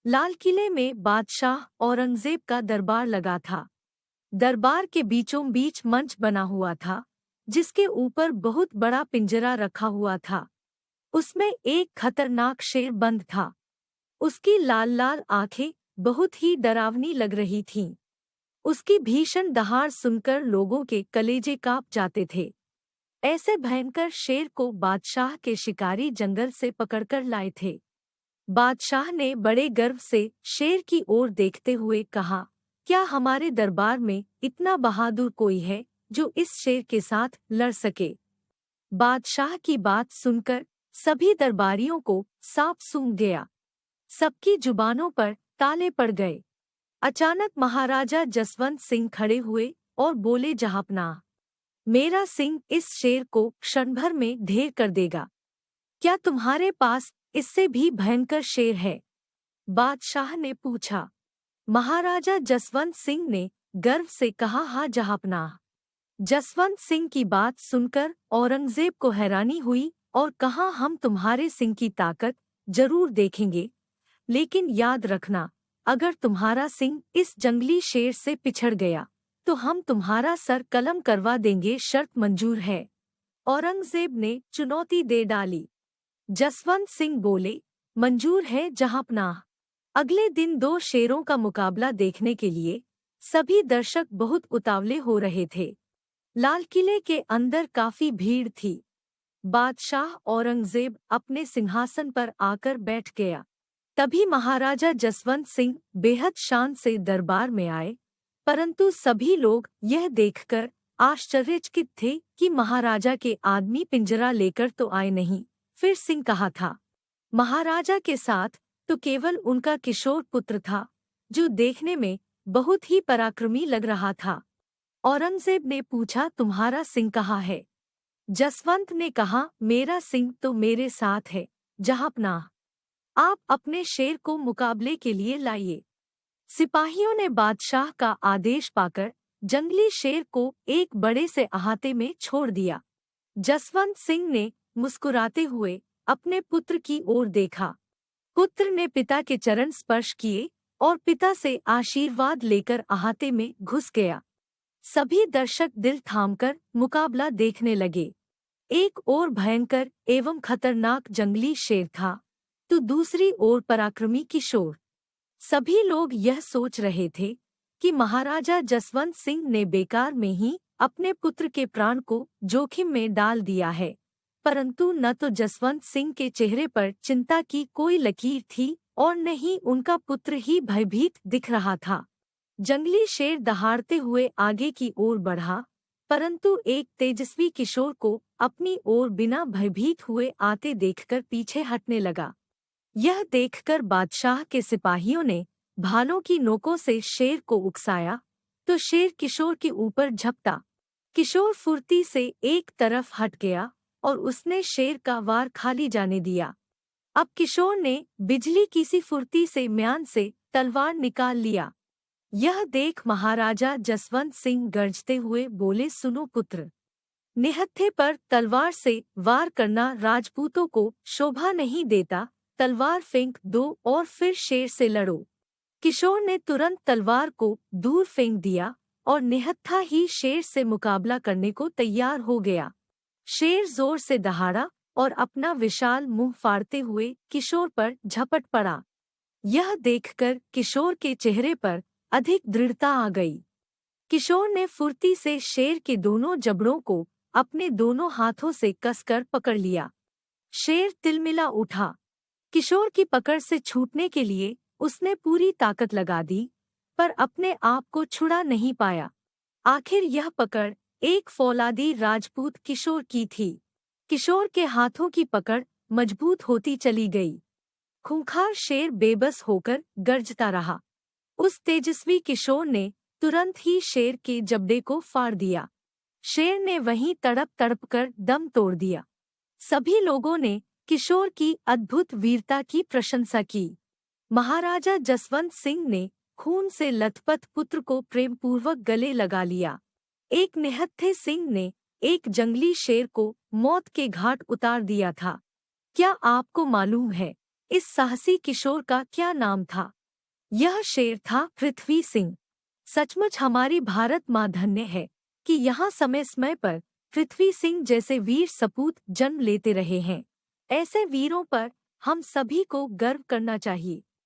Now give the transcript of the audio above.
लाल किले में बादशाह औरंगजेब का दरबार लगा था। दरबार के बीचों बीच मंच बना हुआ था, जिसके ऊपर बहुत बड़ा पिंजरा रखा हुआ था। उसमें एक खतरनाक शेर बंद था। उसकी लाल लाल आंखें बहुत ही डरावनी लग रही थीं। उसकी भीषण दहाड़ सुनकर लोगों के कलेजे कांप जाते थे। ऐसे भयंकर शेर को बादशाह के शिकारी जंगल से पकड़कर लाए थे। बादशाह ने बड़े गर्व से शेर की ओर देखते हुए कहा, क्या हमारे दरबार में इतना बहादुर कोई है जो इस शेर के साथ लड़ सके? बादशाह की बात सुनकर सभी दरबारियों को सांप सूंघ गया। सबकी जुबानों पर ताले पड़ गए। अचानक महाराजा जसवंत सिंह खड़े हुए और बोले, जहांपनाह, मेरा सिंह इस शेर को क्षण भर में ढेर कर देगा। क्या तुम्हारे पास इससे भी भयंकर शेर है? बादशाह ने पूछा। महाराजा जसवंत सिंह ने गर्व से कहा, हाँ जहांपनाह। जसवंत सिंह की बात सुनकर औरंगजेब को हैरानी हुई और कहा, हम तुम्हारे सिंह की ताकत जरूर देखेंगे, लेकिन याद रखना, अगर तुम्हारा सिंह इस जंगली शेर से पिछड़ गया तो हम तुम्हारा सर कलम करवा देंगे। शर्त मंजूर है? औरंगजेब ने चुनौती दे डाली। जसवंत सिंह बोले, मंजूर है जहांपनाह। अगले दिन दो शेरों का मुकाबला देखने के लिए सभी दर्शक बहुत उतावले हो रहे थे। लाल किले के अंदर काफी भीड़ थी। बादशाह औरंगजेब अपने सिंहासन पर आकर बैठ गया। तभी महाराजा जसवंत सिंह बेहद शान से दरबार में आए, परंतु सभी लोग यह देखकर आश्चर्यचकित थे कि महाराजा के आदमी पिंजरा लेकर तो आए नहीं। फिर सिंह कहा था, महाराजा के साथ तो केवल उनका किशोर पुत्र था, जो देखने में बहुत ही पराक्रमी लग रहा था। औरंगजेब ने पूछा, तुम्हारा सिंह कहाँ है? जसवंत ने कहा, मेरा सिंह तो मेरे साथ है जहांपनाह। आप अपने शेर को मुकाबले के लिए लाइए। सिपाहियों ने बादशाह का आदेश पाकर जंगली शेर को एक बड़े से अहाते में छोड़ दिया। जसवंत सिंह ने मुस्कुराते हुए अपने पुत्र की ओर देखा। पुत्र ने पिता के चरण स्पर्श किए और पिता से आशीर्वाद लेकर अहाते में घुस गया। सभी दर्शक दिल थामकर मुकाबला देखने लगे। एक ओर भयंकर एवं खतरनाक जंगली शेर था, तो दूसरी ओर पराक्रमी किशोर। सभी लोग यह सोच रहे थे कि महाराजा जसवंत सिंह ने बेकार में ही अपने पुत्र के प्राण को जोखिम में डाल दिया है, परंतु न तो जसवंत सिंह के चेहरे पर चिंता की कोई लकीर थी और न ही उनका पुत्र ही भयभीत दिख रहा था। जंगली शेर दहाड़ते हुए आगे की ओर बढ़ा, परंतु एक तेजस्वी किशोर को अपनी ओर बिना भयभीत हुए आते देखकर पीछे हटने लगा। यह देखकर बादशाह के सिपाहियों ने भालों की नोकों से शेर को उकसाया, तो शेर किशोर के ऊपर झपटा। किशोर फुर्ती से एक तरफ हट गया और उसने शेर का वार खाली जाने दिया। अब किशोर ने बिजली की सी फुर्ती से म्यान से तलवार निकाल लिया। यह देख महाराजा जसवंत सिंह गरजते हुए बोले, सुनो पुत्र, निहत्थे पर तलवार से वार करना राजपूतों को शोभा नहीं देता। तलवार फेंक दो और फिर शेर से लड़ो। किशोर ने तुरंत तलवार को दूर फेंक दिया और निहत्था ही शेर से मुकाबला करने को तैयार हो गया। शेर जोर से दहाड़ा और अपना विशाल मुंह फाड़ते हुए किशोर पर झपट पड़ा। यह देखकर किशोर के चेहरे पर अधिक दृढ़ता आ गई। किशोर ने फुर्ती से शेर के दोनों जबड़ों को अपने दोनों हाथों से कसकर पकड़ लिया। शेर तिलमिला उठा। किशोर की पकड़ से छूटने के लिए उसने पूरी ताकत लगा दी, पर अपने आप को छुड़ा नहीं पाया। आखिर यह पकड़ एक फौलादी राजपूत किशोर की थी। किशोर के हाथों की पकड़ मजबूत होती चली गई। खूंखार शेर बेबस होकर गरजता रहा। उस तेजस्वी किशोर ने तुरंत ही शेर के जबड़े को फाड़ दिया। शेर ने वहीं तड़प तड़प कर दम तोड़ दिया। सभी लोगों ने किशोर की अद्भुत वीरता की प्रशंसा की। महाराजा जसवंत सिंह ने खून से लथपथ पुत्र को प्रेमपूर्वक गले लगा लिया। एक निहत्थे सिंह ने एक जंगली शेर को मौत के घाट उतार दिया था। क्या आपको मालूम है, इस साहसी किशोर का क्या नाम था? यह शेर था पृथ्वी सिंह। सचमुच हमारी भारत माँ धन्य है कि यहाँ समय समय पर पृथ्वी सिंह जैसे वीर सपूत जन्म लेते रहे हैं। ऐसे वीरों पर हम सभी को गर्व करना चाहिए।